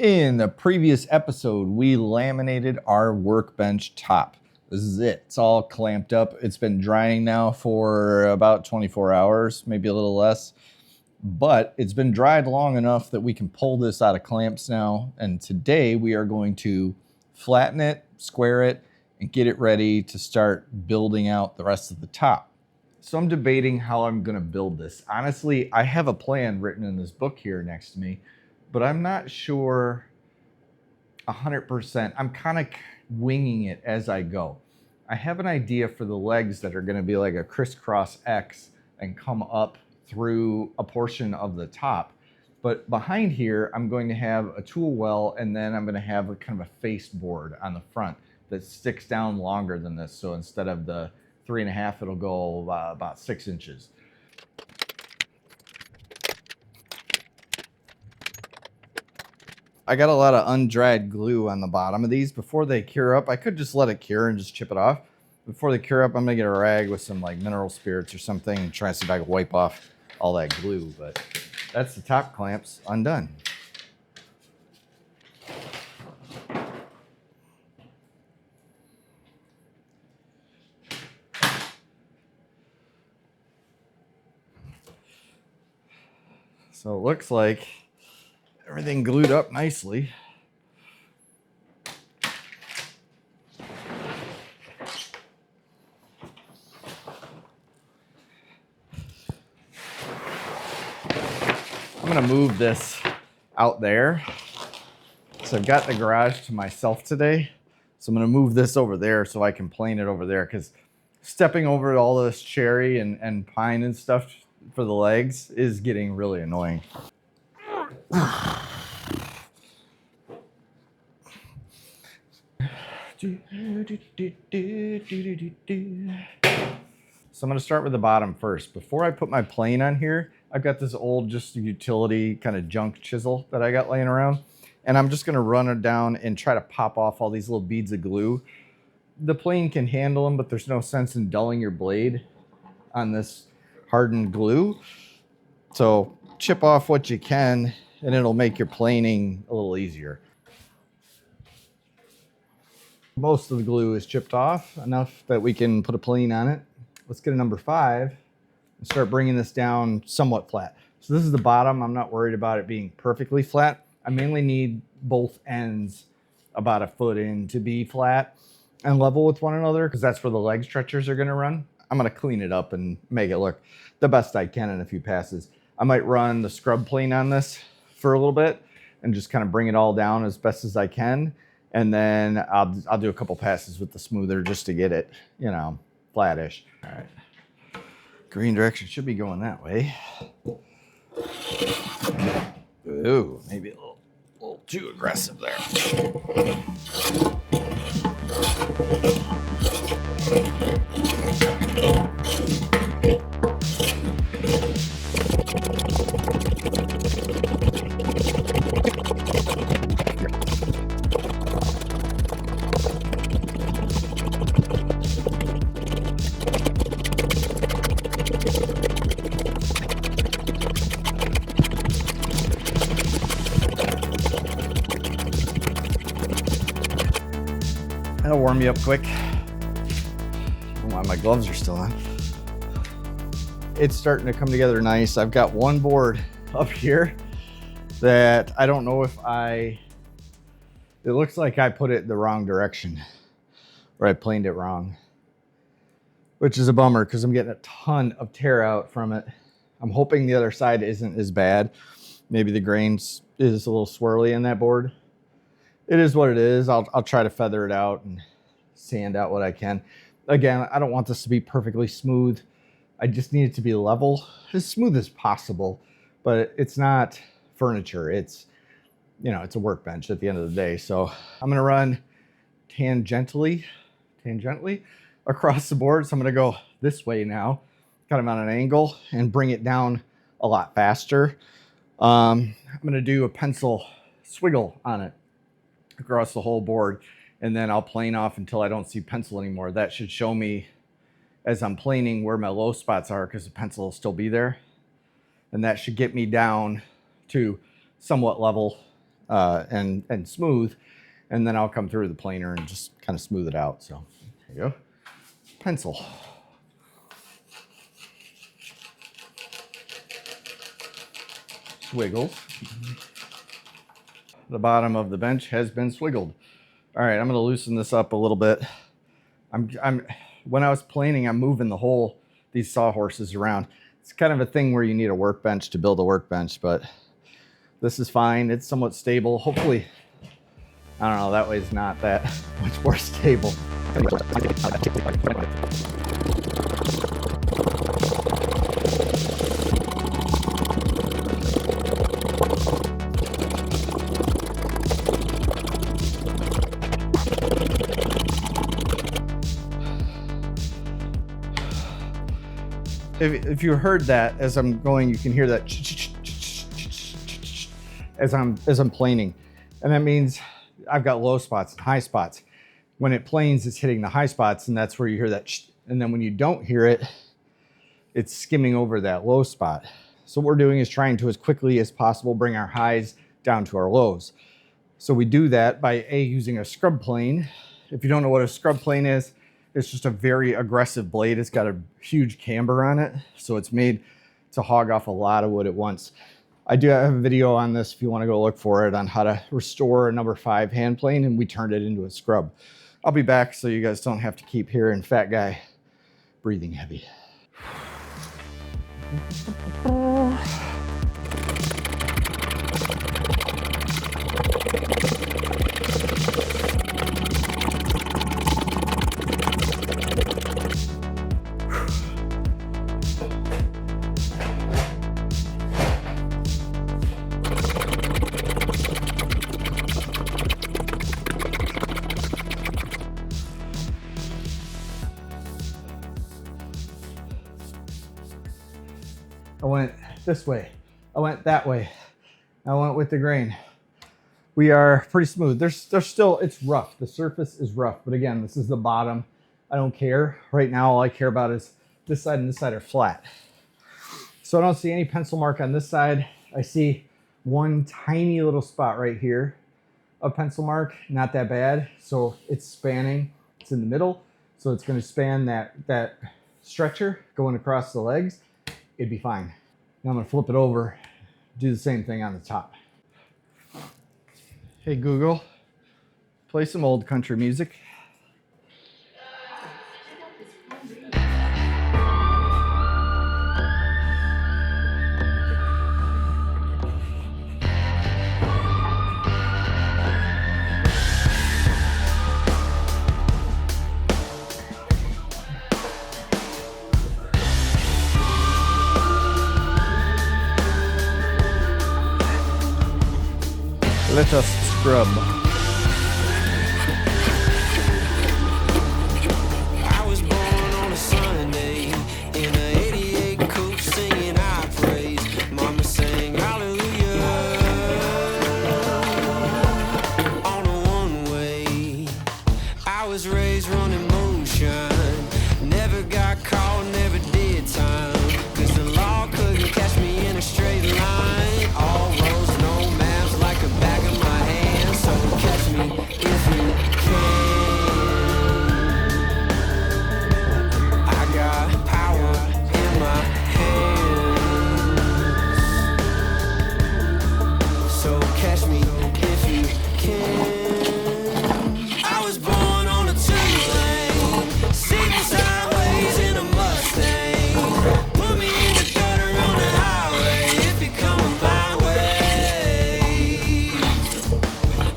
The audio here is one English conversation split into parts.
In the previous episode, we laminated our workbench top. This is it. It's all clamped up. It's been drying now for about 24 hours, maybe a little less. But it's been dried long enough that we can pull this out of clamps now. And today we are going to flatten it, square it, and get it ready to start building out the rest of the top. So I'm debating how I'm going to build this. Honestly, I have a plan written in this book here next to me, but I'm not sure 100%. I'm kind of winging it as I go. I have an idea for the legs that are going to be like a crisscross X and come up through a portion of the top. But behind here, I'm going to have a tool well, and then I'm going to have a kind of a face board on the front that sticks down longer than this. So instead of the 3.5, it'll go about 6 inches. I got a lot of undried glue on the bottom of these. Before they cure up, I could just let it cure and just chip it off. Before they cure up, I'm gonna get a rag with some like mineral spirits or something and try to see if I can wipe off all that glue. But that's the top clamps undone. So it looks like everything glued up nicely. I'm gonna move this out there. So I've got the garage to myself today. So I'm gonna move this over there so I can plane it over there, because stepping over all this cherry and pine and stuff for the legs is getting really annoying. So I'm going to start with the bottom first. Before I put my plane on here, I've got this old just utility kind of junk chisel that I got laying around. And I'm just going to run it down and try to pop off all these little beads of glue. The plane can handle them, but there's no sense in dulling your blade on this hardened glue. So chip off what you can, and it'll make your planing a little easier. Most of the glue is chipped off, enough that we can put a plane on it. Let's get a number 5 and start bringing this down somewhat flat. So this is the bottom. I'm not worried about it being perfectly flat. I mainly need both ends about a foot in to be flat and level with one another, because that's where the leg stretchers are going to run. I'm going to clean it up and make it look the best I can in a few passes. I might run the scrub plane on this for a little bit and just kind of bring it all down as best as I can. And then I'll do a couple passes with the smoother just to get it, you know, flattish. All right. Green direction should be going that way. Ooh, maybe a little too aggressive there. That'll warm me up quick. While my gloves are still on. It's starting to come together nice. I've got one board up here that I don't know if it looks like I put it the wrong direction, or I planed it wrong, which is a bummer because I'm getting a ton of tear out from it. I'm hoping the other side isn't as bad. Maybe the grains is a little swirly in that board. It is what it is. I'll try to feather it out and sand out what I can. Again, I don't want this to be perfectly smooth. I just need it to be level, as smooth as possible. But it's not furniture. It's, you know, it's a workbench at the end of the day. So I'm going to run tangentially across the board. So I'm going to go this way now, kind of on an angle, and bring it down a lot faster. I'm going to do a pencil swiggle on it across the whole board, and then I'll plane off until I don't see pencil anymore. That should show me as I'm planing where my low spots are, because the pencil will still be there. And that should get me down to somewhat level and smooth, and then I'll come through the planer and just kind of smooth it out. So there you go. Pencil. Squiggles. The bottom of the bench has been swiggled. All right, I'm going to loosen this up a little bit. When I was planing, I'm moving these sawhorses around. It's kind of a thing where you need a workbench to build a workbench, but this is fine. It's somewhat stable. Hopefully, I don't know, that way it's not that much more stable. If you heard that as I'm going, you can hear that as I'm planing. And that means I've got low spots and high spots. When it planes, it's hitting the high spots, and that's where you hear that. And then when you don't hear it, it's skimming over that low spot. So what we're doing is trying to, as quickly as possible, bring our highs down to our lows. So we do that by using a scrub plane. If you don't know what a scrub plane is, it's just a very aggressive blade. It's got a huge camber on it, so it's made to hog off a lot of wood at once. I do have a video on this if you want to go look for it, on how to restore a number 5 hand plane, and we turned it into a scrub. I'll be back so you guys don't have to keep hearing fat guy breathing heavy. I went this way. I went that way. I went with the grain. We are pretty smooth. There's still, it's rough. The surface is rough, but again, this is the bottom. I don't care. Right now, all I care about is this side and this side are flat. So I don't see any pencil mark on this side. I see one tiny little spot right here of pencil mark, not that bad. So it's spanning, it's in the middle. So it's gonna span that stretcher going across the legs. It'd be fine. Now I'm gonna flip it over, do the same thing on the top. Hey Google, play some old country music. Let us scrub. I was born on a Sunday in a 88 coupe singing I praise. Mama sang hallelujah on a one-way. I was raised running moonshine. Never got caught, never did time. 'Cause the law couldn't catch me in a straight line. All roads, no maps, like a back of my hand. So catch me if you can. I got power in my hands. So catch me if you can. I was born on a two-lane, sitting sideways in a Mustang. Put me in the gutter on the highway if you're coming my way.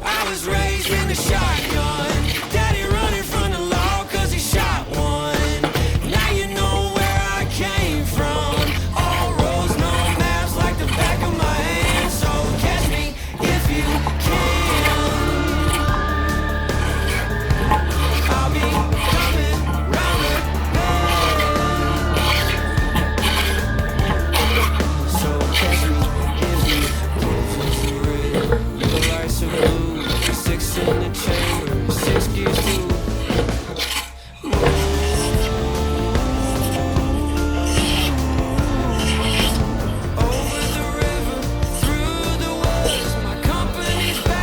I was raised in the shotgun. Daddy running from the law 'cause he shot one. Now you know where I came from. All roads, no maps, like the back of my hand. So catch me if you can. I'll be coming round the bend. So catch me if you can. Little lights are blue, 6 in the chamber, 6 gears to over the river, through the woods. My company's back.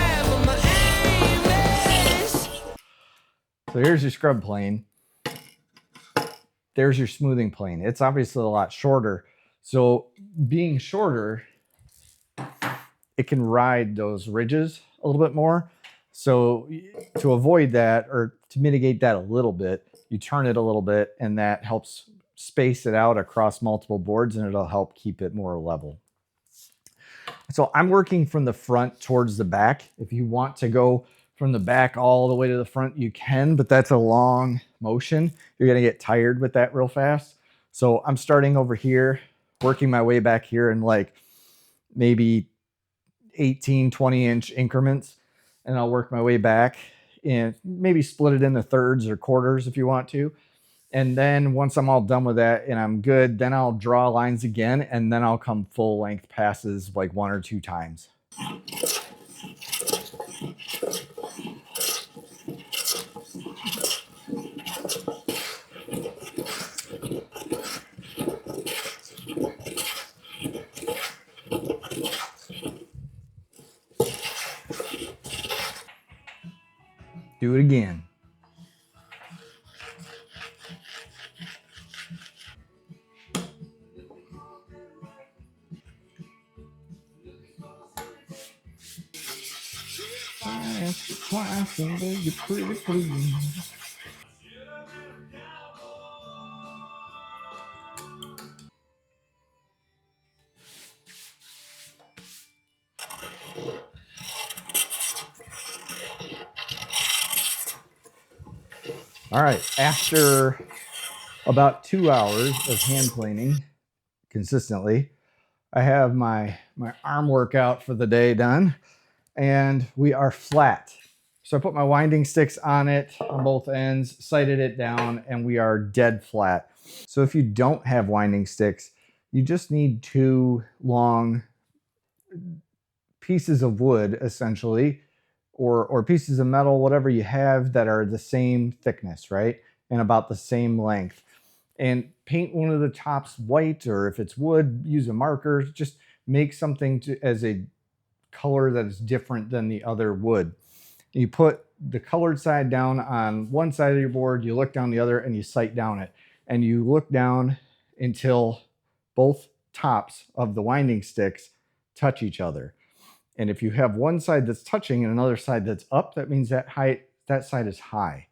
So here's your scrub plane. There's your smoothing plane. It's obviously a lot shorter. So being shorter, it can ride those ridges a little bit more. So to avoid that, or to mitigate that a little bit, you turn it a little bit, and that helps space it out across multiple boards, and it'll help keep it more level. So I'm working from the front towards the back. If you want to go from the back all the way to the front, you can, but that's a long motion. You're gonna get tired with that real fast. So I'm starting over here, working my way back here in like maybe 18, 20-inch increments, and I'll work my way back and maybe split it into thirds or quarters if you want to. And then once I'm all done with that and I'm good, then I'll draw lines again, and then I'll come full length passes like 1 or 2 times. Do it again. Twice, and you're pretty clean. All right, after about 2 hours of hand planing consistently, I have my arm workout for the day done, and we are flat. So I put my winding sticks on it on both ends, sighted it down, and we are dead flat. So if you don't have winding sticks, you just need 2 long pieces of wood, essentially, or pieces of metal, whatever you have that are the same thickness, right? And about the same length. And paint one of the tops white, or if it's wood, use a marker. Just make something as a color that is different than the other wood. You put the colored side down on one side of your board, you look down the other, and you sight down it. And you look down until both tops of the winding sticks touch each other. And if you have one side that's touching and another side that's up, that means that side is high.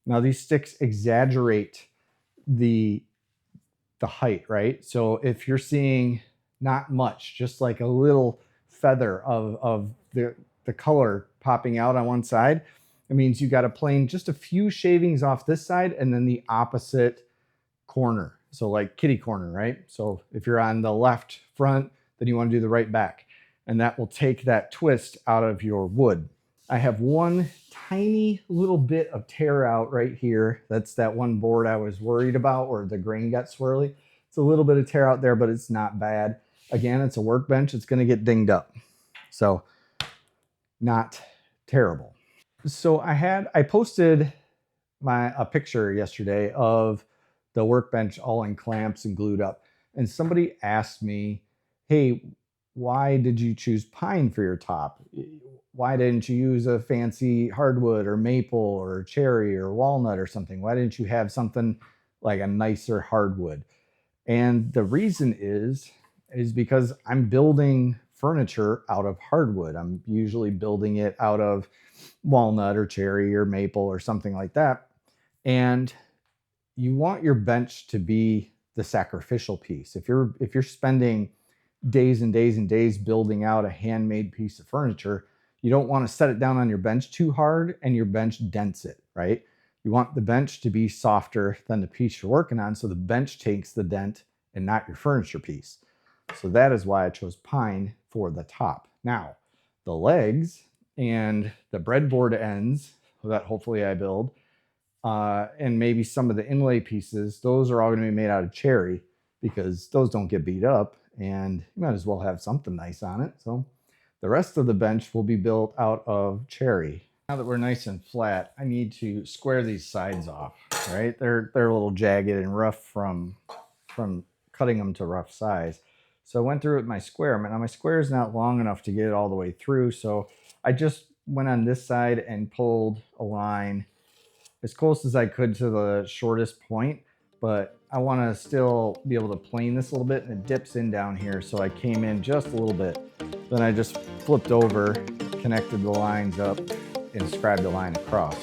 Now these sticks exaggerate the height, right? So if you're seeing not much, just like a little feather of the color popping out on one side, it means you got to plane just a few shavings off this side and then the opposite corner. So like kitty corner, right? So if you're on the left front, then you want to do the right back. And that will take that twist out of your wood. I have one tiny little bit of tear out right here. That's that one board I was worried about where the grain got swirly. It's a little bit of tear out there, but it's not bad. Again, it's a workbench. It's going to get dinged up. So not terrible. So I posted a picture yesterday of the workbench all in clamps and glued up. And somebody asked me, hey, why did you choose pine for your top? Why didn't you use a fancy hardwood or maple or cherry or walnut or something? Why didn't you have something like a nicer hardwood? And the reason is because I'm building furniture out of hardwood. I'm usually building it out of walnut or cherry or maple or something like that. And you want your bench to be the sacrificial piece. If you're spending days and days and days building out a handmade piece of furniture, you don't want to set it down on your bench too hard and your bench dents it, right? You want the bench to be softer than the piece you're working on, so the bench takes the dent and not your furniture piece. So that is why I chose pine for the top. Now, the legs and the breadboard ends that hopefully I build, and maybe some of the inlay pieces, those are all going to be made out of cherry because those don't get beat up, and you might as well have something nice on it. So the rest of the bench will be built out of cherry. Now that we're nice and flat, I need to square these sides off, right? They're a little jagged and rough from cutting them to rough size. So I went through with my square. Now my square is not long enough to get it all the way through, so I just went on this side and pulled a line as close as I could to the shortest point, but I want to still be able to plane this a little bit, and it dips in down here, so I came in just a little bit. Then I just flipped over, connected the lines up, and scribed a line across.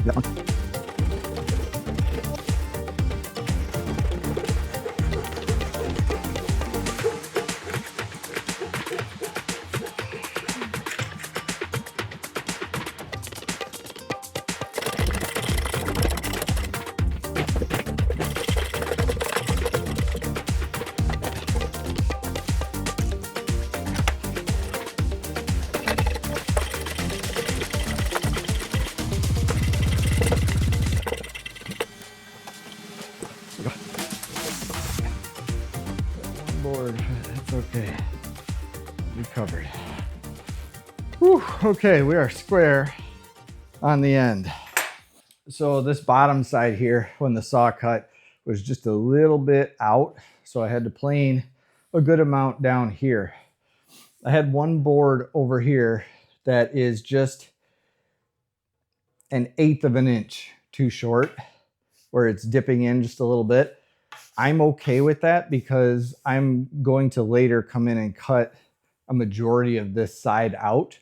That one. Board, it's okay. We covered. Whew, okay, we are square on the end. So this bottom side here, when the saw cut, was just a little bit out, so I had to plane a good amount down here. I had one board over here that is just 1/8 of an inch too short, where it's dipping in just a little bit. I'm okay with that because I'm going to later come in and cut a majority of this side out.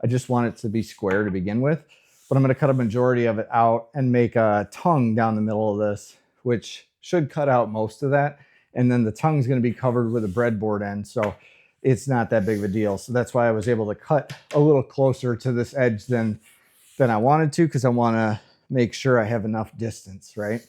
I just want it to be square to begin with, but I'm going to cut a majority of it out and make a tongue down the middle of this, which should cut out most of that. And then the tongue is going to be covered with a breadboard end, so it's not that big of a deal. So that's why I was able to cut a little closer to this edge than I wanted to, because I want to make sure I have enough distance, right?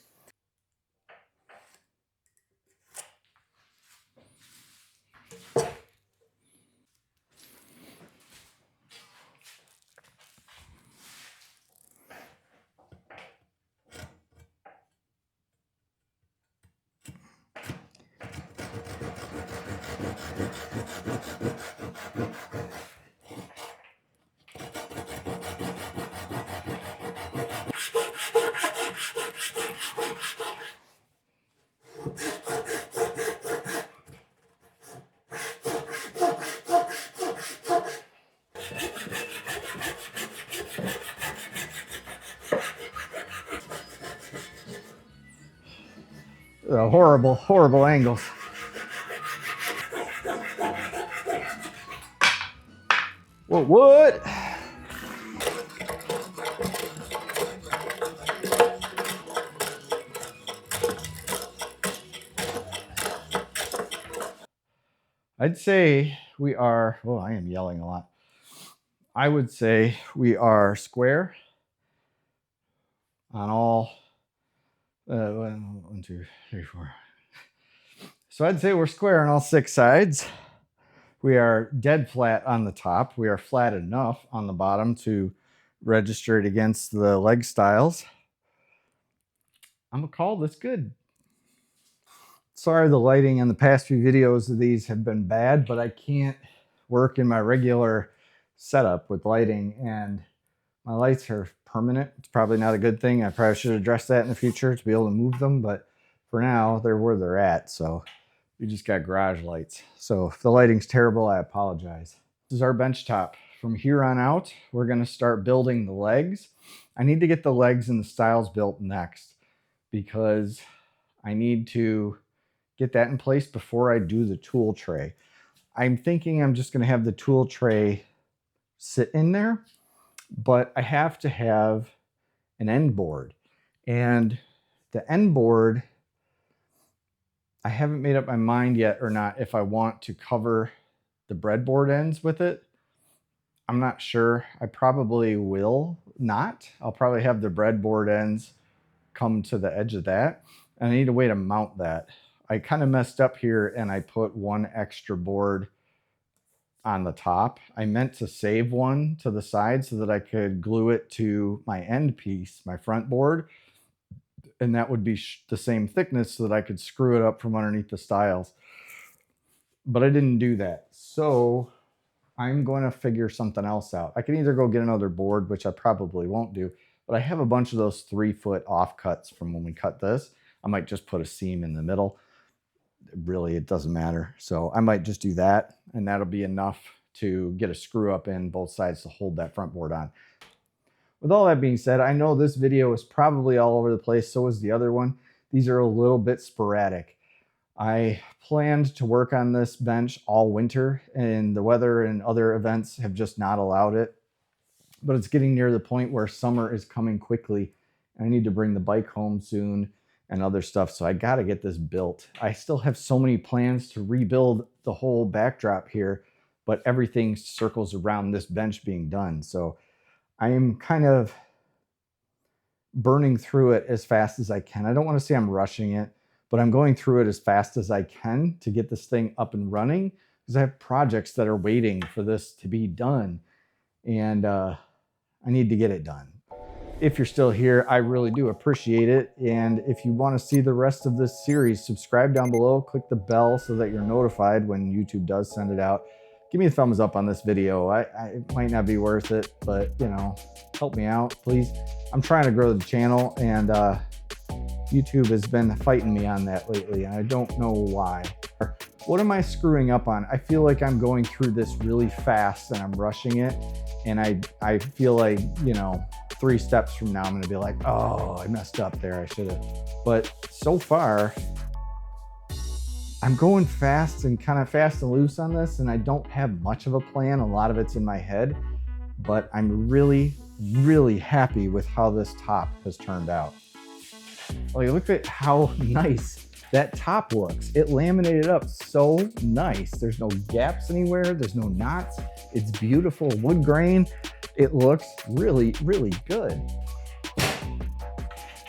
Horrible, horrible angles. Well, what? I'd say we are, oh, I am yelling a lot. I would say we are square on all, 1, 2, 3, 4. So I'd say we're square on all 6 sides. We are dead flat on the top. We are flat enough on the bottom to register it against the leg styles. I'm gonna call this good. Sorry the lighting in the past few videos of these have been bad, but I can't work in my regular setup with lighting, and my lights are permanent. It's probably not a good thing. I probably should address that in the future to be able to move them, but for now, they're where they're at, so we just got garage lights. So if the lighting's terrible, I apologize. This is our bench top. From here on out, we're gonna start building the legs. I need to get the legs and the stiles built next because I need to get that in place before I do the tool tray. I'm thinking I'm just gonna have the tool tray sit in there, but I have to have an end board. And the end board, I haven't made up my mind yet or not if I want to cover the breadboard ends with it. I'm not sure. I probably will not. I'll probably have the breadboard ends come to the edge of that. And I need a way to mount that. I kind of messed up here and I put one extra board on the top. I meant to save one to the side so that I could glue it to my end piece, my front board, and that would be the same thickness so that I could screw it up from underneath the stiles. But I didn't do that. So I'm going to figure something else out. I can either go get another board, which I probably won't do, but I have a bunch of those 3-foot offcuts from when we cut this. I might just put a seam in the middle. Really, it doesn't matter. So I might just do that, and that'll be enough to get a screw up in both sides to hold that front board on. With all that being said, I know this video is probably all over the place. So is the other one. These are a little bit sporadic. I planned to work on this bench all winter, and the weather and other events have just not allowed it. But it's getting near the point where summer is coming quickly. I need to bring the bike home soon and other stuff, so I got to get this built. I still have so many plans to rebuild the whole backdrop here, but everything circles around this bench being done. So I am kind of burning through it as fast as I can. I don't want to say I'm rushing it, but I'm going through it as fast as I can to get this thing up and running, because I have projects that are waiting for this to be done, and I need to get it done. If you're still here, I really do appreciate it. And if you want to see the rest of this series, subscribe down below, click the bell so that you're notified when YouTube does send it out. Give me a thumbs up on this video. It might not be worth it, but you know, help me out, please. I'm trying to grow the channel, and YouTube has been fighting me on that lately, and I don't know why. What am I screwing up on? I feel like I'm going through this really fast and I'm rushing it, and I feel like, you know, 3 steps from now I'm gonna be like, oh, I messed up there, I should have. But so far, I'm going fast and kind of fast and loose on this, and I don't have much of a plan. A lot of it's in my head, but I'm really, really happy with how this top has turned out. Like, look at how nice that top looks. It laminated up so nice. There's no gaps anywhere. There's no knots. It's beautiful wood grain. It looks really, really good.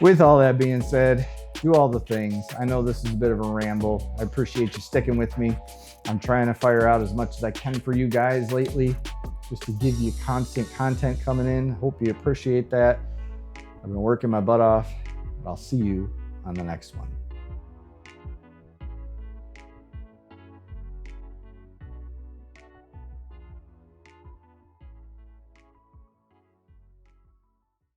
With all that being said, do all the things. I know this is a bit of a ramble. I appreciate you sticking with me. I'm trying to fire out as much as I can for you guys lately, just to give you constant content coming in. Hope you appreciate that. I've been working my butt off, but I'll see you on the next one.